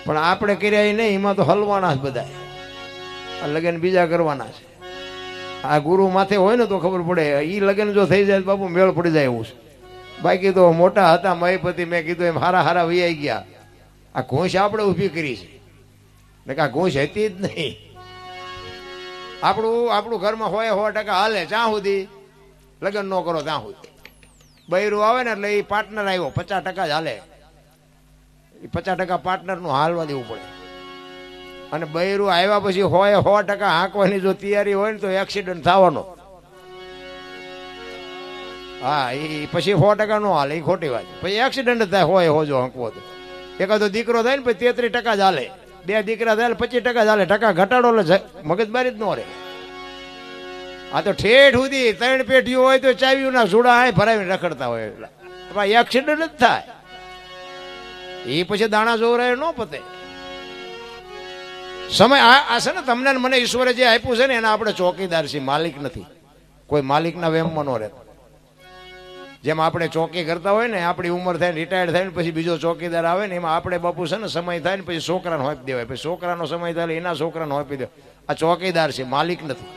પણ આપણે કર્યા નહીં, એમાં તો હલવાના જ બધા. આ લગ્ન બીજા કરવાના છે. આ ગુરુ માથે હોય ને તો ખબર પડે. એ લગ્ન જો થઈ જાય બાપુ મેળ પડી જાય એવું છે. બાકી તો મોટા હતા મહીપતિ, મેં કીધું એમ હારા હારા વૈયા ગયા. આ ઘોંશ આપણે ઊભી કરી છે ને કે આ ઘોંશ હતી જ નહીં. આપણું ઘરમાં હોય 100% હાલે જ્યાં સુધી લગ્ન ન કરો ત્યાં સુધી. બૈરું આવે ને એટલે એ પાર્ટનર આવ્યો 50% જ હાલે. એ 50% પાર્ટનરનું હાલવા દેવું પડે. અને બૈરું આવ્યા પછી હોય 100% હાંકવાની જો તૈયારી હોય ને તો એક્સિડન્ટ થવાનો. હા, એ પછી 100% નો હાલે, એ ખોટી વાત. પછી એક્સિડન્ટ થાય હોય હોજો હાંકવો તો. એકાદો દીકરો થાય ને પછી 33% જ હાલે. 2 દીકરા થાય 25% જ હાલે. ટકા ઘટાડો એટલે મગજમારી જ ન રહે. આ તો ઠેઠ સુધી 3 પેટીઓ હોય તો ચાવીઓના જોડા આ ભરાવીને રખડતા હોય એટલે એક્સિડન્ટ જ થાય. એ પછી દાણા જોવરાય ન પતે. સમય આ છે ને તમને મને ઈશ્વરે જે આપ્યું છે ને એના આપણે ચોકીદાર છીએ, માલિક નથી. કોઈ માલિકના વેમમાં ન રહેતો. જેમ આપણે ચોકી કરતા હોય ને, આપણી ઉંમર થાય ને રિટાયર્ડ થાય ને પછી બીજો ચોકીદાર આવે ને, એમાં આપણે બાપુ છે ને સમય થાય ને પછી છોકરાને હોપી દેવાય. પછી છોકરાનો સમય થાય એના છોકરાને હોપી દેવાય. આ ચોકીદાર છે, માલિક નથી.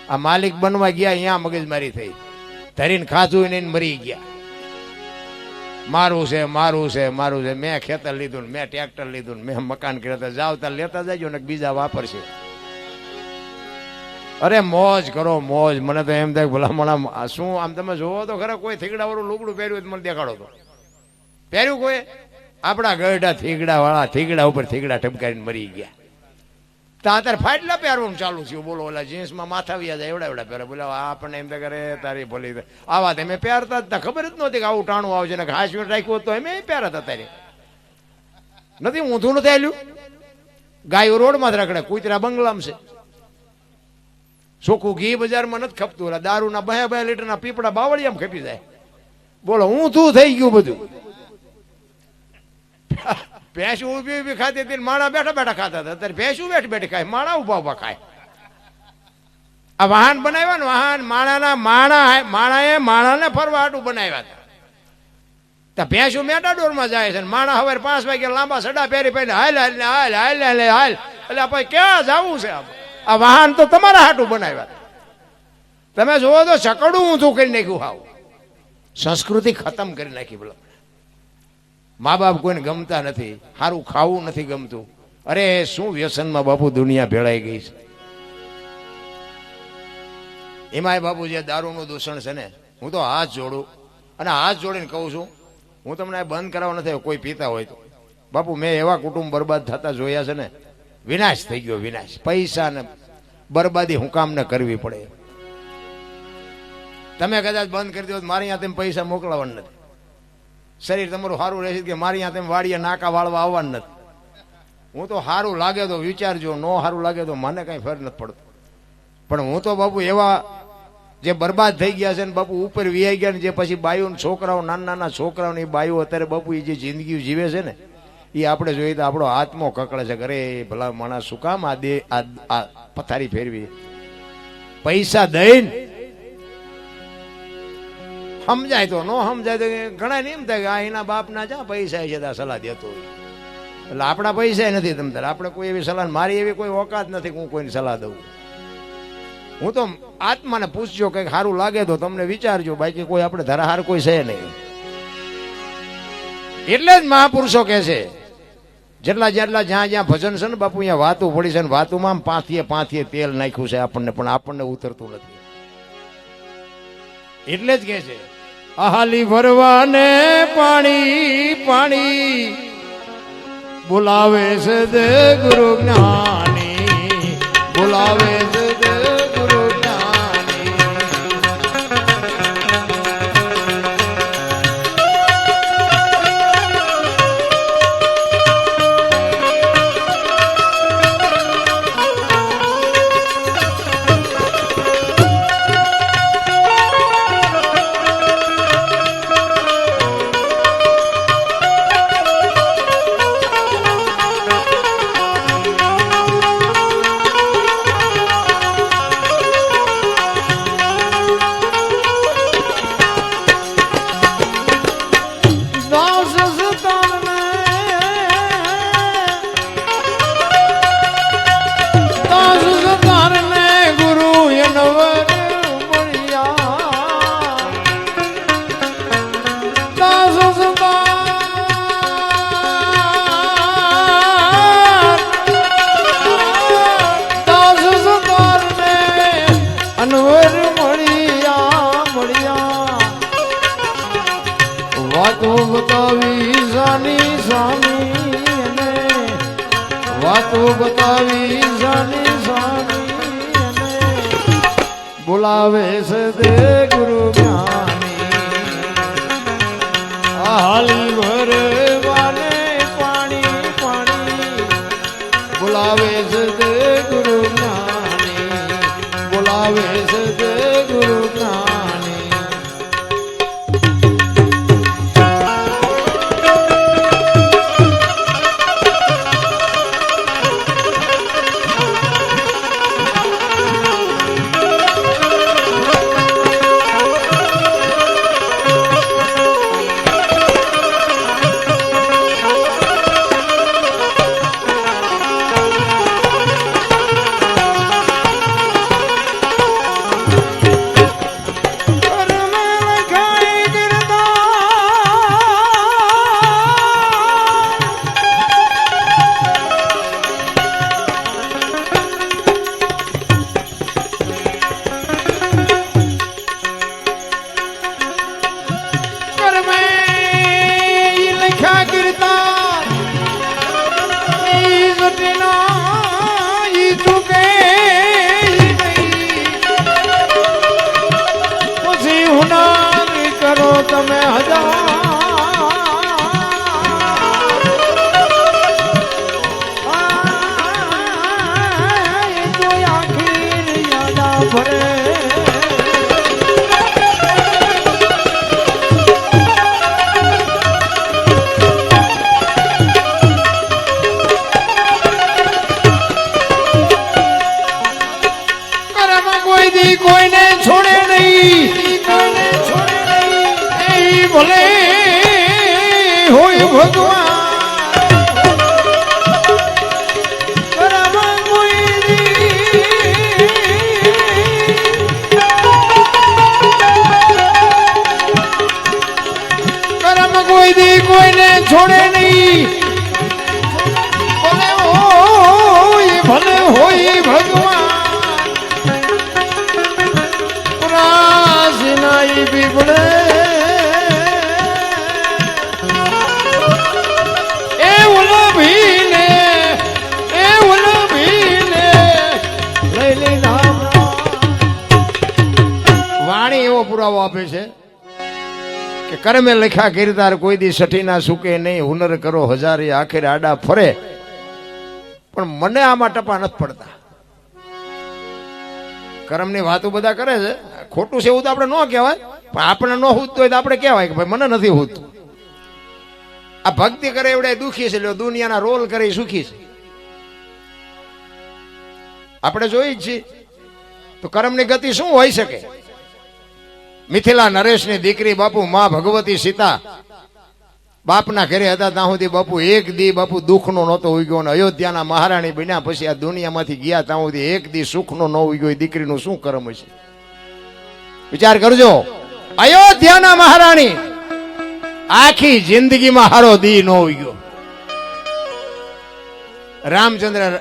આ માલિક બનવા ગયા અહીંયા મગજમારી થઈ, ધરીને ખાધું ને મરી ગયા. મારું છે મારું છે મારું છે. મેં ખેતર લીધું ને મેં ટ્રેક્ટર લીધું ને મેં મકાન કર્યા. જાવ તાર લેતા જજો ને બીજા વાપરશે. અરે મોજ કરો મોજ. મને તો એમ થાય ભલામણા શું આમ તમે જોવો તો ખરા કોઈ થીગડા વાળું લુગડું પહેર્યું મને દેખાડો તો. પહેર્યું કોઈ? આપણા ગઢા થીગડા વાળા થીગડા ઉપર થીગડા ઠપકારીને મરી ગયા. તો અત્યારે ફાટલા પહેરવાનું ચાલુ થયું. બોલો ઓલા જીન્સમાં માથા વ્યા જાય એવડા પહેરે. બોલે આપણને એમ કરે તારી ભલી આવા તમે પહેરતા જ ખબર જ નહોતી કે આવું ટાણું આવશે ને હાશ રાખ્યું તો એમ પહેરતા તારે નથી. ઊંધું નથી આલ્યું. ગાયો રોડમાં જ રખડે, કૂતરા બંગલામાં છે. ચોખ્ખું ઘી બજારમાં નથી ખપતું. દારૂના 2 લીટરના પીપળા બાવળિયામાં ખપી જાય. બોલો ઊંધું થઈ ગયું બધું. ભેંસ ઊભી ઊભી ખાતી હતી, માણા બેઠા બેઠા ખાતા હતા. અત્યારે ભેંસ બેઠી બેઠી ખાય, માણા ઉભા ઉભા ખાય. આ વાહન બનાવ્યા ને વાહન માણાએ માણાને ફરવા હાટું બનાવ્યા હતા. ભેંસું મેટાડોરમાં જાય છે, માણા હવે 5 વાગે લાંબા સડા પહેરી પહેરી હાલ હાલ હાલ હાલ હાલ હાલ. એટલે આપણે ક્યાં જવું છે? આ વાહન તો તમારા હાટું બનાવ્યા. તમે જોવો તો ચકડું ઊંધું કરી નાખ્યું. હાવ સંસ્કૃતિ ખતમ કરી નાખી. બોલો મા બાપ કોઈને ગમતા નથી, સારું ખાવું નથી ગમતું. અરે શું વ્યસનમાં બાપુ દુનિયા ભેળાઈ ગઈ છે. એમાંય બાપુ જે દારૂનું દૂષણ છે ને, હું તો હાથ જોડું અને હાથ જોડીને કહું છું, હું તમને બંધ કરાવવા નથી કોઈ પીતા હોય તો. બાપુ મેં એવા કુટુંબ બરબાદ થતા જોયા છે ને, વિનાશ થઈ ગયો વિનાશ. પૈસા ને બરબાદી હું કામ ને કરવી પડે. તમે કદાચ બંધ કરી દો મારી ત્યાં તેમ પૈસા મોકલાવાના નથી. શરીર તમારું સારું રહેશે કે મારી ત્યાં તેમ વાડીએ નાકા વાળવા આવવાનું નથી. હું તો સારું લાગે તો વિચારજો, ન સારું લાગે તો મને કઈ ફેર નથી પડતો. પણ હું તો બાપુ એવા જે બરબાદ થઈ ગયા છે ને બાપુ ઉપર વિયાઈ ગયા ને, જે પછી બાયું છોકરાઓ નાના નાના છોકરાઓની બાયું અત્યારે બાપુ એ જે જિંદગી જીવે છે ને, એ આપણે જોઈએ તો આપણો આત્મો કકળે છે. અરે ભલા માણસ શું કામ આ પથારી ફેરવી? પૈસા દઈને સમજાય તો ન સમજાય તો ઘણા ને એમ થાય કે આ એના બાપના જ્યાં પૈસા છે ત્યાં સલાહ દેતો હોય. એટલે આપણા પૈસા નથી તમ તારે. આપણે કોઈ એવી સલાહ, મારી એવી કોઈ ઓકાત નથી કે હું કોઈને સલાહ દઉં. હું તો આત્માને પૂછજો કંઈક સારું લાગે તો તમને વિચારજો, બાકી કોઈ આપણે ધરાહાર કોઈ છે નહીં. એટલે જ મહાપુરુષો કહે છે જેટલા જ્યાં જ્યાં ભજન છે ને બાપુ અહીંયા વાતું પડી છે ને વાતુમાં પાંથીએ તેલ નાખ્યું છે આપણને, પણ આપણને ઉતરતું નથી. એટલે જ કહે છે આહાલી ભરવાને પાણી પાણી બોલાવે છે દે ગુરુ જ્ઞાની, બોલાવે છે દે ગુરુ જ્ઞાની. વાતો બતાવી સાની સાની બોલાવે છે દે ગુરુ જ્ઞાની હાલી ભરે વાને પાણી પાણી બોલાવે છે દે ગુરુ જ્ઞાની બોલાવે છે દે ગુરુ જ્ઞાની તમે કોઈને છોડે નહીં ભલે હોય ભગવાન કરમ કોઈ દી કોઈને છોડે નહીં ભલે હોય ભગવાન રાસનાઈ બીબડે વાણી એવો પુરાવો આપે છે કે કર્મે લખ્યા કીર્તાર કોઈ દી સઠી ના સુકે નહીં હુનર કરો હજારી આખરે આડા ફરે પણ મને આમાં ટપા નથી પડતા કર્મની વાતો બધા કરે છે ખોટું છે એવું તો આપણે ન કહેવાય પણ આપણે ન હૂતું હોય તો આપણે કહેવાય કે ભાઈ મને નથી હૂતું આ ભક્તિ કરે એવડે દુખી છે દુનિયાના રોલ કરે સુખી છે આપણે જોઈ જ છીએ તો કર્મની ગતિ શું હોઈ શકે મિથિલા નરેશની દીકરી બાપુ માં ભગવતી સીતા બાપના ઘરે હતા ત્યાં સુધી બાપુ એક દી બાપુ દુઃખનો નહોતો ઉગ્યો અને અયોધ્યાના મહારાણી બન્યા પછી આ દુનિયામાંથી ગયા ત્યાં સુધી એક દી સુખનો ન ઉગ્યો દીકરીનું શું કર્મ છે વિચાર કરજો અયોધ્યાના મહારાણી આખી જિંદગીમાં હારો દી ન ઉગ્યો રામચંદ્ર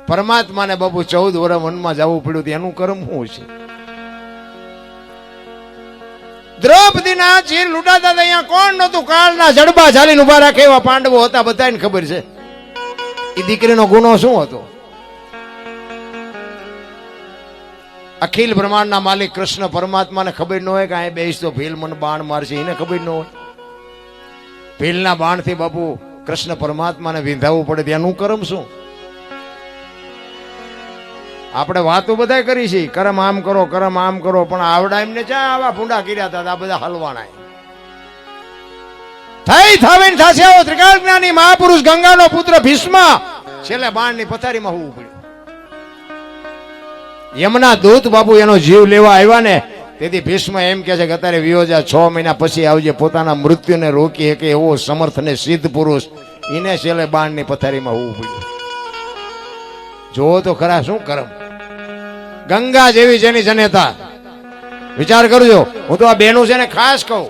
પરમાત્માને બાપુ 14 વર્ષ વનમાં જવું પડ્યું એનું કર્મ શું છે દ્રૌપદીના ચીર લૂંટાતા અહીંયા કોણ નતું કાળના જડબા ઝાલીને ઉભા રાખે એવા પાંડવો હતા બધાને ખબર છે એ દીકરીનો ગુનો શું હતો અખિલ બ્રહ્માંડના માલિક કૃષ્ણ પરમાત્માને ખબર ન હોય કે અહીં બેસ તો ભીલ મને બાણ મારશે એને ખબર ન હોય ભીલના બાણથી બાપુ કૃષ્ણ પરમાત્માને વિંધાવવું પડે ત્યાંનું કર્મ શું આપણે વાતો બધા કરી છે કરમ આમ કરો પણ આવડા એમને ચા આવા ભૂંડા કર્યા હતા આ બધા હલવાના થઈ થાવીને થાશે આવો ત્રિકાળ જ્ઞાની મહાપુરુષ ગંગાનો પુત્ર ભીષ્મ છેલ્લે બાણની પથારીમાં હોવું પડ્યું યમના દૂત બાપુ એનો જીવ લેવા આવ્યા ને તેથી ભીષ્મ એમ કે છે કે અત્યારે વિયોજા 6 મહિના પછી આવજે પોતાના મૃત્યુને રોકી શકે એવો સમર્થ ને સિદ્ધ પુરુષ એને છેલ્લે બાણની પથારીમાં હોવું પડ્યું જોવો તો ખરા શું કરમ ગંગા જેવી જેની જનેતા વિચાર કરજો હું તો આ બેનું છે ને ખાસ કહું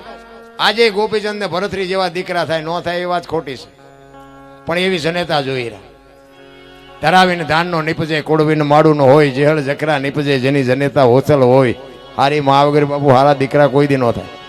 આજે ગોપીચંદ ને ભરતરી જેવા દીકરા થાય ન થાય એ વાત ખોટી છે પણ એવી જનેતા જોઈ રહ્યા ધરાવીને ધાનનો નીપજે કોડવીને માડુનો હોય જેહળ જકરા નીપજે જેની જનેતા હોસલ હોય હારી મા વગર બાપુ હારા દીકરા કોઈ દી ન થાય